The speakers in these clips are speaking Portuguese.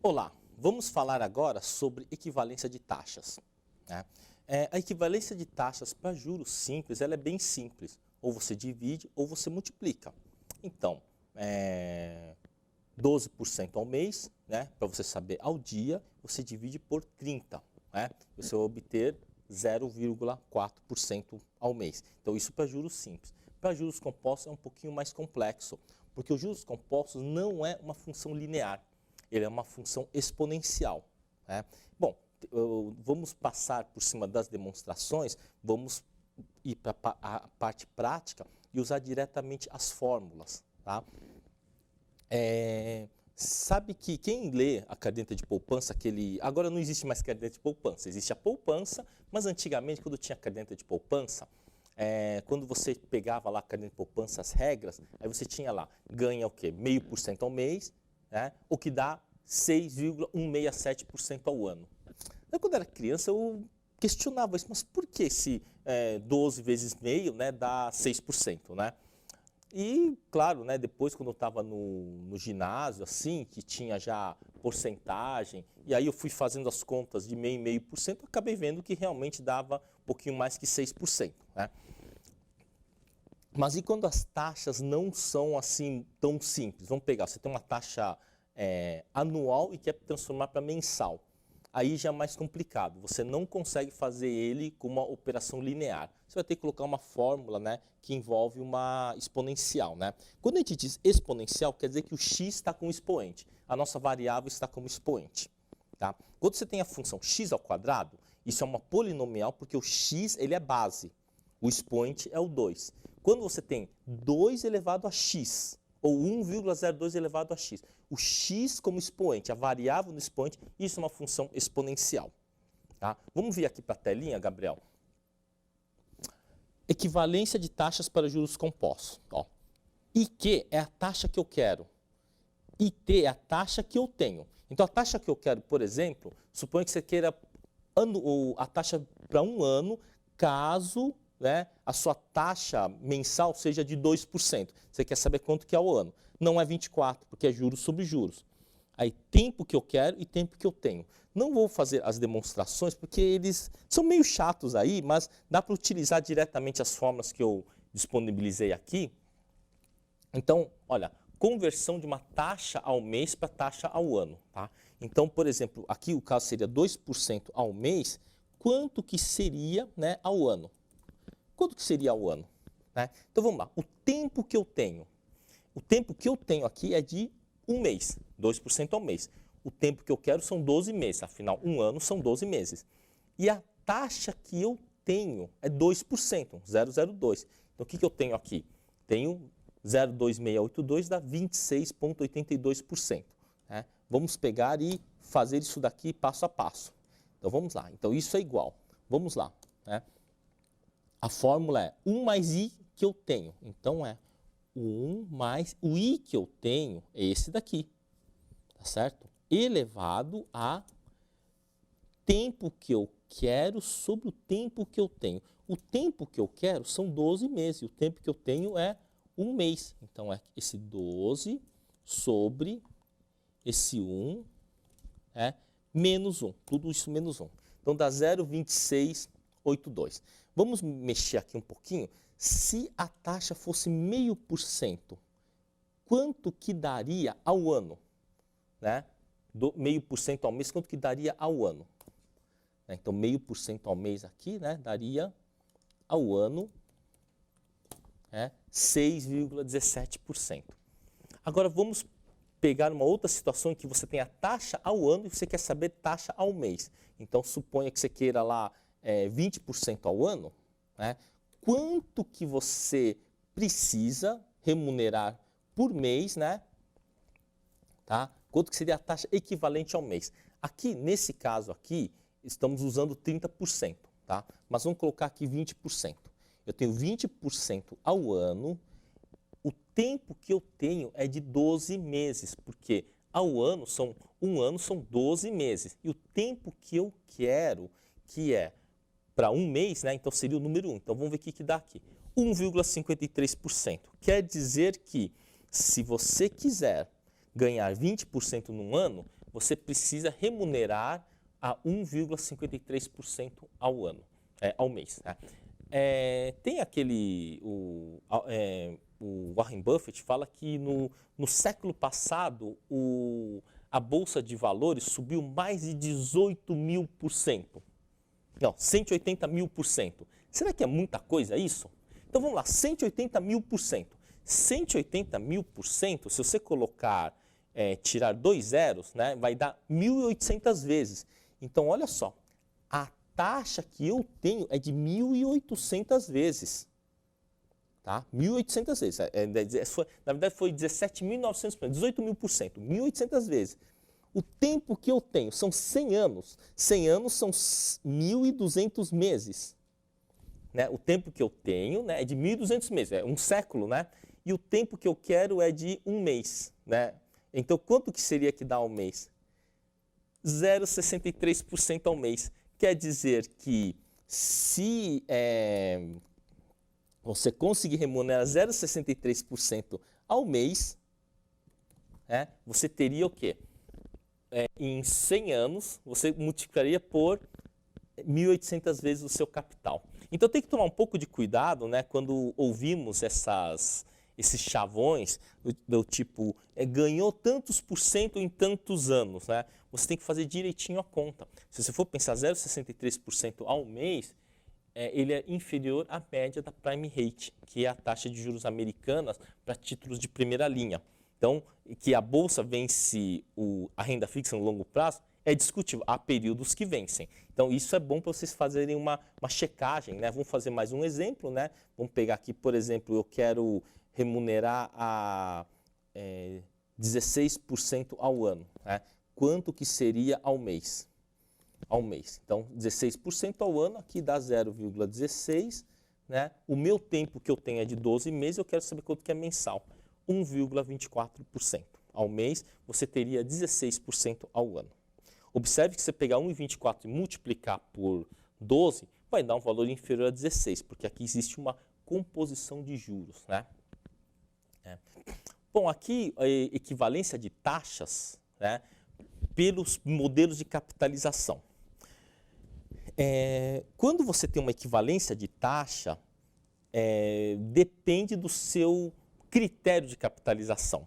Olá, vamos falar agora sobre equivalência de taxas, né? A equivalência de taxas para juros simples, ela é bem simples. Ou você divide ou você multiplica. Então, 12% ao mês, né? Para você saber ao dia, você divide por 30, né? Você vai obter 0,4% ao mês. Então, isso para juros simples. Para juros compostos é um pouquinho mais complexo, porque os juros compostos não é uma função linear. Ele é uma função exponencial, né? Bom, vamos passar por cima das demonstrações, vamos ir para a parte prática e usar diretamente as fórmulas, tá? Sabe que quem lê a caderneta de poupança, agora não existe mais caderneta de poupança, existe a poupança, mas antigamente quando tinha caderneta de poupança, quando você pegava lá a caderneta de poupança, as regras, aí você tinha lá, ganha o quê? 0,5% ao mês, né? O que dá 6,167% ao ano. Eu, quando era criança, eu questionava isso, mas por que esse 12 vezes meio, né, dá 6%, né? E, claro, né, depois quando eu estava no ginásio, assim, que tinha já porcentagem, e aí eu fui fazendo as contas de meio em meio por cento, acabei vendo que realmente dava um pouquinho mais que 6%, né? Mas e quando as taxas não são assim tão simples? Vamos pegar, você tem uma taxa anual e quer transformar para mensal. Aí já é mais complicado, você não consegue fazer ele com uma operação linear. Você vai ter que colocar uma fórmula, né, que envolve uma exponencial, né? Quando a gente diz exponencial, quer dizer que o x está com expoente, a nossa variável está como expoente, tá? Quando você tem a função x ao quadrado, isso é uma polinomial porque o x ele é base, o expoente é o 2. Quando você tem 2 elevado a x, ou 1,02 elevado a x. O x como expoente, a variável no expoente, isso é uma função exponencial. Tá? Vamos vir aqui para a telinha, Gabriel. Equivalência de taxas para juros compostos. Ó. IQ é a taxa que eu quero. IT é a taxa que eu tenho. Então, a taxa que eu quero, por exemplo, suponha que você queira a taxa para um ano, caso, né, a sua taxa mensal seja de 2%. Você quer saber quanto que é ao ano. Não é 24, porque é juros sobre juros. Aí, tempo que eu quero e tempo que eu tenho. Não vou fazer as demonstrações, porque eles são meio chatos aí, mas dá para utilizar diretamente as fórmulas que eu disponibilizei aqui. Então, olha, conversão de uma taxa ao mês para taxa ao ano. Tá? Então, por exemplo, aqui o caso seria 2% ao mês, quanto que seria, né, ao ano? Quanto que seria ao ano? Né? Então vamos lá, o tempo que eu tenho. O tempo que eu tenho aqui é de um mês, 2% ao mês. O tempo que eu quero são 12 meses, afinal, um ano são 12 meses. E a taxa que eu tenho é 2%, 0,02. Então o que eu tenho aqui? Tenho 0,2682 dá 26,82%. Né? Vamos pegar e fazer isso daqui passo a passo. Então vamos lá, então isso é igual. Vamos lá, né? A fórmula é 1 mais i que eu tenho. Então, é 1 mais o i que eu tenho, é esse daqui, tá certo? Elevado a tempo que eu quero sobre o tempo que eu tenho. O tempo que eu quero são 12 meses, e o tempo que eu tenho é um mês. Então, é esse 12 sobre esse 1, menos 1. Tudo isso menos 1. Então, dá 0,2682. Vamos mexer aqui um pouquinho. Se a taxa fosse 0,5%, quanto que daria ao ano? Né? 0,5% ao mês, quanto que daria ao ano? Então, 0,5% ao mês aqui, né, daria ao ano 6,17%. Agora, vamos pegar uma outra situação em que você tem a taxa ao ano e você quer saber taxa ao mês. Então, suponha que você queira lá 20% ao ano, né? Quanto que você precisa remunerar por mês, né? Tá? Quanto que seria a taxa equivalente ao mês? Aqui, nesse caso aqui, estamos usando 30%, tá? Mas vamos colocar aqui 20%. Eu tenho 20% ao ano, o tempo que eu tenho é de 12 meses, porque um ano são 12 meses. E o tempo que eu quero, que é para um mês, né? Então seria o número 1. Então vamos ver o que dá aqui. 1,53%. Quer dizer que se você quiser ganhar 20% num ano, você precisa remunerar a 1,53% ao ano, ao mês. Né? Tem o Warren Buffett fala que no século passado a Bolsa de Valores subiu mais de 18.000%. Não, 180.000%. Será que é muita coisa isso? Então vamos lá, 180.000%. 180.000%, se você colocar, tirar 2 zeros, né, vai dar 1.800 vezes. Então olha só, a taxa que eu tenho é de 1.800 vezes. Tá? 1.800 vezes. Na verdade foi 17.900%, 18.000%, 1.800 vezes. O tempo que eu tenho são 100 anos. 100 anos são 1.200 meses. Né? O tempo que eu tenho, né, é de 1.200 meses, é um século, né? E o tempo que eu quero é de um mês. Né? Então, quanto que seria que dá ao mês? 0,63% ao mês. Quer dizer que se você conseguir remunerar 0,63% ao mês, você teria o quê? Em 100 anos, você multiplicaria por 1.800 vezes o seu capital. Então tem que tomar um pouco de cuidado, né, quando ouvimos esses chavões do tipo, ganhou tantos por cento em tantos anos. Né? Você tem que fazer direitinho a conta. Se você for pensar 0,63% ao mês, ele é inferior à média da Prime Rate, que é a taxa de juros americanas para títulos de primeira linha. Então, que a Bolsa vence a renda fixa no longo prazo, é discutível. Há períodos que vencem. Então, isso é bom para vocês fazerem uma checagem. Né? Vamos fazer mais um exemplo. Né? Vamos pegar aqui, por exemplo, eu quero remunerar a 16% ao ano. Né? Quanto que seria ao mês? Ao mês. Então, 16% ao ano, aqui dá 0,16. Né? O meu tempo que eu tenho é de 12 meses, eu quero saber quanto que é mensal. 1,24%. Ao mês, você teria 16% ao ano. Observe que se você pegar 1,24 e multiplicar por 12, vai dar um valor inferior a 16, porque aqui existe uma composição de juros. Né? Bom, aqui a equivalência de taxas, né, pelos modelos de capitalização. Quando você tem uma equivalência de taxa, depende do seu critério de capitalização.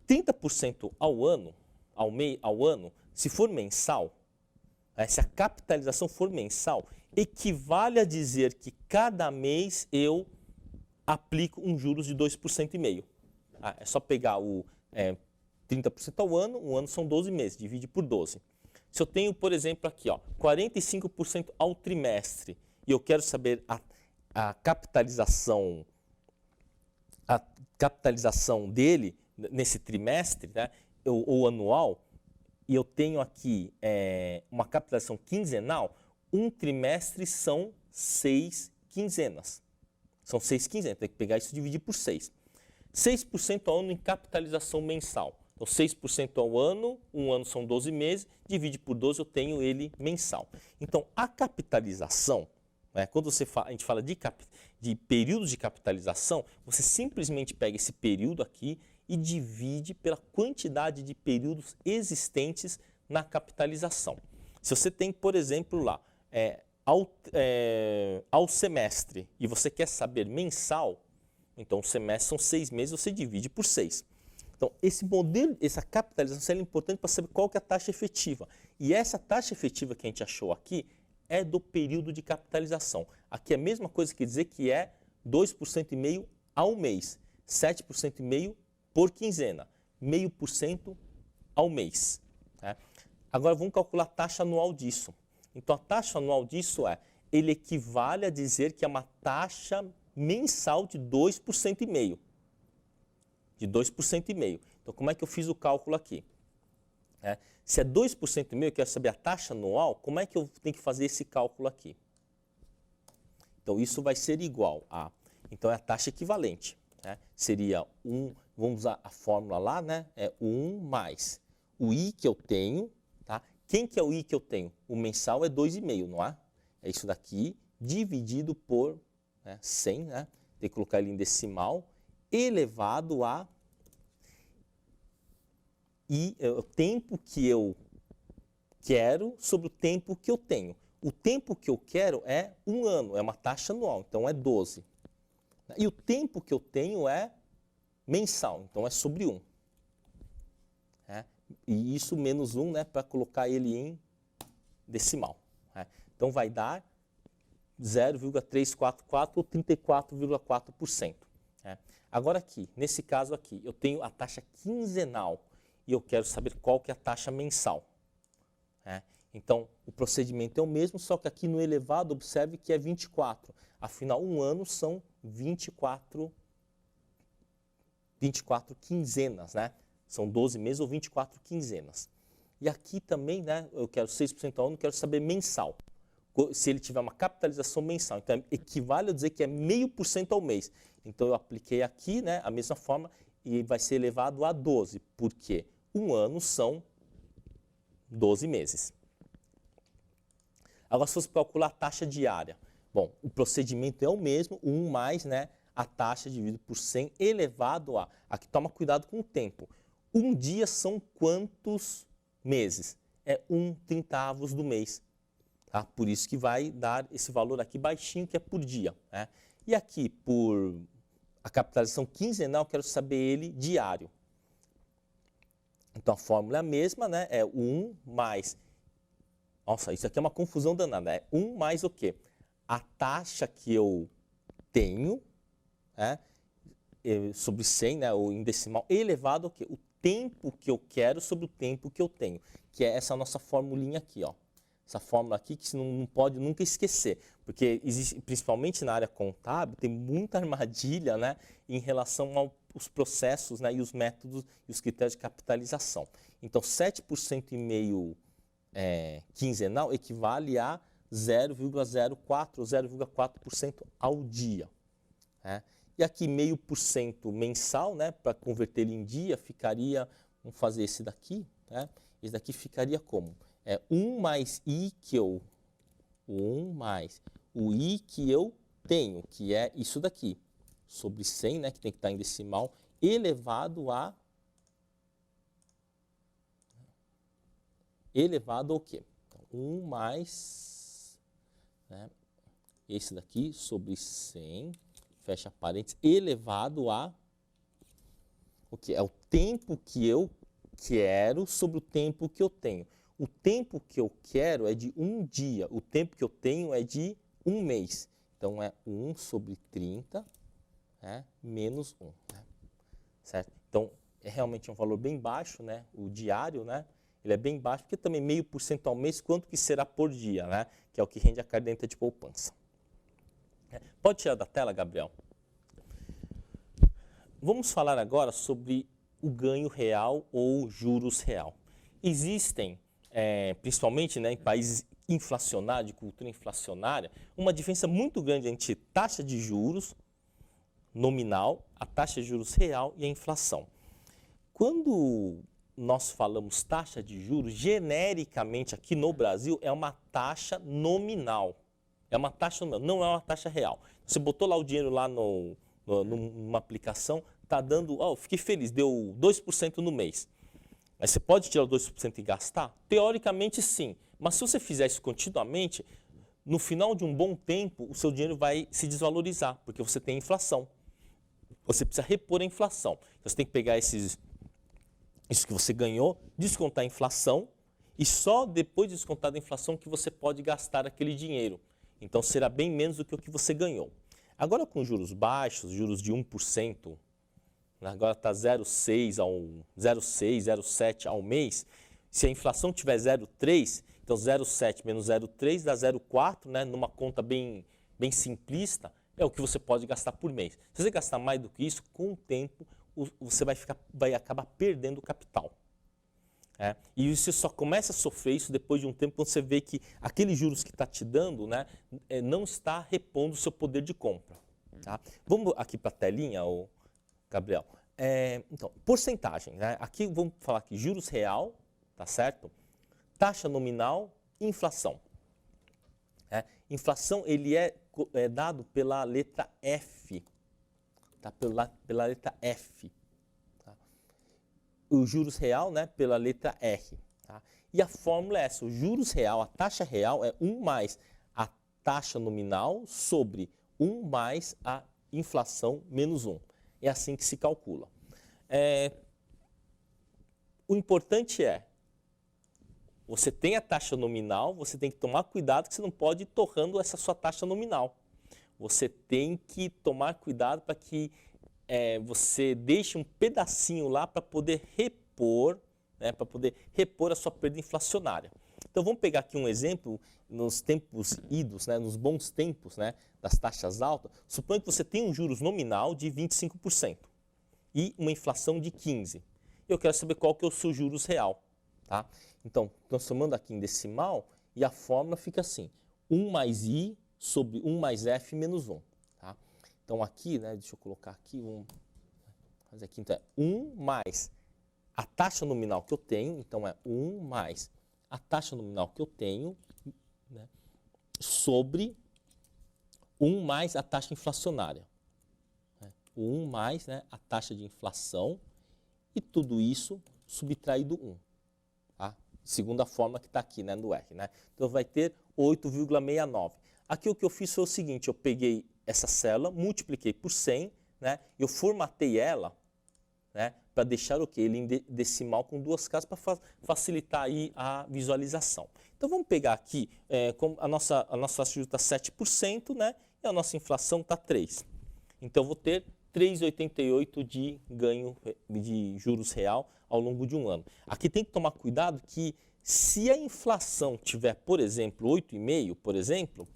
30% ao ano, se for mensal, se a capitalização for mensal, equivale a dizer que cada mês eu aplico um juros de 2,5%. É só pegar o 30% ao ano, um ano são 12 meses, divide por 12. Se eu tenho, por exemplo, aqui, 45% ao trimestre, e eu quero saber a capitalização dele nesse trimestre, né, ou anual, e eu tenho aqui uma capitalização quinzenal, um trimestre são 6 quinzenas. São 6 quinzenas, tem que pegar isso e dividir por 6. 6% ao ano em capitalização mensal. Então, 6% ao ano, um ano são 12 meses, divide por 12, eu tenho ele mensal. Então, a capitalização, né, quando a gente fala de períodos de capitalização, você simplesmente pega esse período aqui e divide pela quantidade de períodos existentes na capitalização. Se você tem, por exemplo, lá, ao semestre e você quer saber mensal, então o semestre são 6 meses, você divide por 6. Então, esse modelo, essa capitalização é importante para saber qual que é a taxa efetiva. E essa taxa efetiva que a gente achou aqui é do período de capitalização. Aqui é a mesma coisa que dizer que é 2,5% ao mês, 7,5% por quinzena, 0,5% ao mês. Né? Agora vamos calcular a taxa anual disso. Então a taxa anual disso ele equivale a dizer que é uma taxa mensal de 2,5%. De 2,5%. Então como é que eu fiz o cálculo aqui? Se é 2,5%, eu quero saber a taxa anual, como é que eu tenho que fazer esse cálculo aqui? Então isso vai ser igual a, então é a taxa equivalente. Né? Seria vamos usar a fórmula lá, né? É 1 mais o I que eu tenho, tá? Quem que é o I que eu tenho? O mensal é 2,5, não é? É isso daqui, dividido por 100, né? Tem que colocar ele em decimal, elevado a o tempo que eu quero sobre o tempo que eu tenho. O tempo que eu quero é 1 ano, é uma taxa anual, então é 12. E o tempo que eu tenho é mensal, então é sobre 1. E isso menos 1, né, para colocar ele em decimal. Então vai dar 0,344 ou 34,4%. Agora aqui, nesse caso aqui, eu tenho a taxa quinzenal e eu quero saber qual que é a taxa mensal. Então, o procedimento é o mesmo, só que aqui no elevado, observe que é 24. Afinal, 1 ano são 24 quinzenas, né? São 12 meses ou 24 quinzenas. E aqui também, né, eu quero 6% ao ano, quero saber mensal. Se ele tiver uma capitalização mensal. Então, equivale a dizer que é 0,5% ao mês. Então, eu apliquei aqui, né, a mesma forma e vai ser elevado a 12, porque 1 ano são 12 meses. Agora, se você calcular a taxa diária, bom, o procedimento é o mesmo, 1 mais, né, a taxa dividido por 100 elevado a... Aqui toma cuidado com o tempo. 1 dia são quantos meses? É 1/30 do mês. Tá? Por isso que vai dar esse valor aqui baixinho, que é por dia. Né? E aqui, por a capitalização quinzenal, eu quero saber ele diário. Então, a fórmula é a mesma, né? É 1 mais... Nossa, isso aqui é uma confusão danada. É 1 mais o quê? A taxa que eu tenho, né, sobre 100, né, ou em decimal, elevado ao quê? O tempo que eu quero sobre o tempo que eu tenho. Que é essa nossa formulinha aqui, ó. Essa fórmula aqui que você não pode nunca esquecer. Porque existe, principalmente na área contábil, tem muita armadilha, né, em relação aos processos, né, e os métodos e os critérios de capitalização. Então, 7,5% quinzenal equivale a 0,04 ou 0,4% ao dia. Né? E aqui 0,5% mensal, né, para converter ele em dia, ficaria, vamos fazer esse daqui, né? Esse daqui ficaria como? 1 mais I que eu, 1 mais o I que eu tenho, que é isso daqui, sobre 100, né, que tem que estar em decimal, elevado ao quê? Então, 1 mais, né, esse daqui sobre 100, fecha parênteses, elevado a o que? É o tempo que eu quero sobre o tempo que eu tenho. O tempo que eu quero é de 1 dia, o tempo que eu tenho é de 1 mês. Então, é 1 sobre 30, né, menos 1. Né? Certo? Então, é realmente um valor bem baixo, né? O diário, né? Ele é bem baixo, porque também 0,5% ao mês, quanto que será por dia, né? Que é o que rende a caderneta de poupança. Pode tirar da tela, Gabriel? Vamos falar agora sobre o ganho real ou juros real. Existem, principalmente, né, em países inflacionários, de cultura inflacionária, uma diferença muito grande entre taxa de juros nominal, a taxa de juros real e a inflação. Quando nós falamos taxa de juros, genericamente aqui no Brasil é uma taxa nominal. É uma taxa nominal, não é uma taxa real. Você botou lá o dinheiro lá numa aplicação, está dando, fiquei feliz, deu 2% no mês. Aí você pode tirar o 2% e gastar? Teoricamente sim, mas se você fizer isso continuamente, no final de um bom tempo, o seu dinheiro vai se desvalorizar, porque você tem inflação. Você precisa repor a inflação. Você tem que pegar isso que você ganhou, descontar a inflação, e só depois de descontar a inflação que você pode gastar aquele dinheiro. Então será bem menos do que o que você ganhou. Agora com juros baixos, juros de 1%, agora está 0,6, 0,7 ao mês, se a inflação tiver 0,3, então 0,7 menos 0,3 dá 0,4, né, numa conta bem simplista, é o que você pode gastar por mês. Se você gastar mais do que isso, com o tempo você vai acabar perdendo capital. E você só começa a sofrer isso depois de um tempo, quando você vê que aqueles juros que está te dando, né, não está repondo o seu poder de compra. Tá? Vamos aqui para a telinha, Gabriel. Então, porcentagem. Né? Aqui vamos falar aqui juros real, tá certo? Taxa nominal e inflação. Inflação ele é dado pela letra F. Tá? Pela letra F. Tá? o juros real, né, pela letra R. Tá? E a fórmula é essa, o juros real, a taxa real é 1 mais a taxa nominal sobre 1 mais a inflação menos 1. É assim que se calcula. O importante é, você tem a taxa nominal, você tem que tomar cuidado que você não pode ir torrando essa sua taxa nominal. Você tem que tomar cuidado para que você deixe um pedacinho lá para poder repor, né, para poder repor a sua perda inflacionária. Então vamos pegar aqui um exemplo, nos tempos idos, né, nos bons tempos, né, das taxas altas, suponha que você tem um juros nominal de 25% e uma inflação de 15%. Eu quero saber qual que é o seu juros real. Tá? Então, transformando aqui em decimal, e a fórmula fica assim, 1 mais I sobre 1 mais F menos 1. Tá? Então aqui, né, deixa eu colocar aqui, fazer aqui, então é 1 mais a taxa nominal que eu tenho, então é 1 mais a taxa nominal que eu tenho, né, sobre 1 mais a taxa inflacionária. 1 mais, né, a taxa de inflação, e tudo isso subtraído 1. Tá? Segundo a fórmula que está aqui, né, no R. Né? Então vai ter 8,69. Aqui o que eu fiz foi o seguinte, eu peguei essa célula, multipliquei por 100, né, eu formatei ela, né, para deixar o quê? Ele em decimal com 2 casas para facilitar aí a visualização. Então vamos pegar aqui, a nossa taxa de juros está 7%, né, e a nossa inflação está 3%. Então eu vou ter 3,88 de ganho de juros real ao longo de um ano. Aqui tem que tomar cuidado que se a inflação tiver, por exemplo, 8,5%, por exemplo,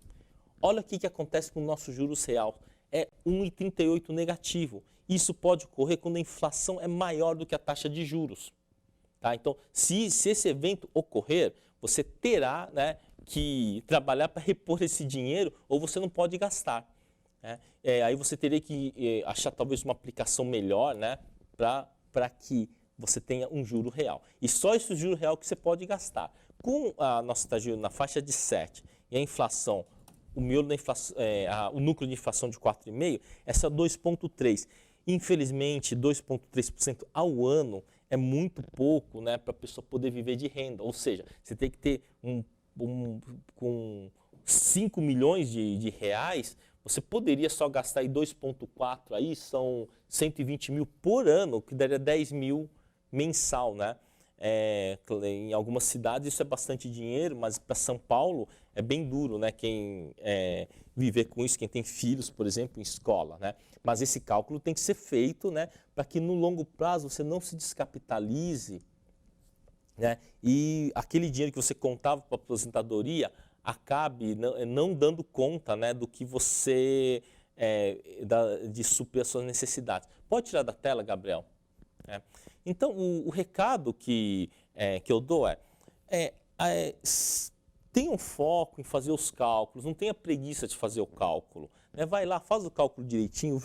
olha o que acontece com o nosso juros real. É 1,38 negativo. Isso pode ocorrer quando a inflação é maior do que a taxa de juros. Tá? Então, se esse evento ocorrer, você terá, né, que trabalhar para repor esse dinheiro ou você não pode gastar. Aí você teria que achar talvez uma aplicação melhor, né, para que você tenha um juro real. E só esse juro real que você pode gastar. Com a nossa taxa de juros na faixa de 7 e a inflação, o miolo da inflação, o núcleo de inflação de 4,5, essa 2,3%. Infelizmente, 2,3% ao ano é muito pouco, né, para a pessoa poder viver de renda. Ou seja, você tem que ter com 5 milhões de reais, você poderia só gastar aí 2,4, aí são 120 mil por ano, que daria 10 mil mensal, né? Em algumas cidades isso é bastante dinheiro, mas para São Paulo é bem duro, né? Quem viver com isso, quem tem filhos, por exemplo, em escola, né? Mas esse cálculo tem que ser feito, né? Para que no longo prazo você não se descapitalize, né? E aquele dinheiro que você contava para a aposentadoria acabe não dando conta, né, do que você, de suprir as suas necessidades. Pode tirar da tela, Gabriel? Então, o recado que eu dou tenha um foco em fazer os cálculos, não tenha preguiça de fazer o cálculo. Né? Vai lá, faz o cálculo direitinho,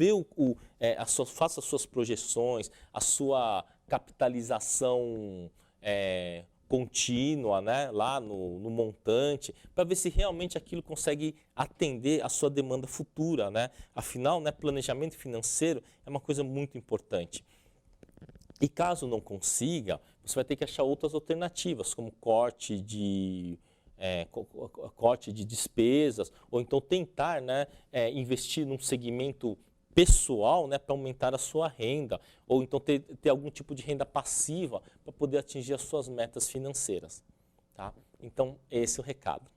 faça as suas projeções, a sua capitalização contínua, né, lá no montante, para ver se realmente aquilo consegue atender a sua demanda futura. Né? Afinal, né, planejamento financeiro é uma coisa muito importante. E caso não consiga, você vai ter que achar outras alternativas, como corte de despesas, ou então tentar, né, investir num segmento pessoal, né, para aumentar a sua renda, ou então ter algum tipo de renda passiva para poder atingir as suas metas financeiras. Tá? Então, esse é o recado.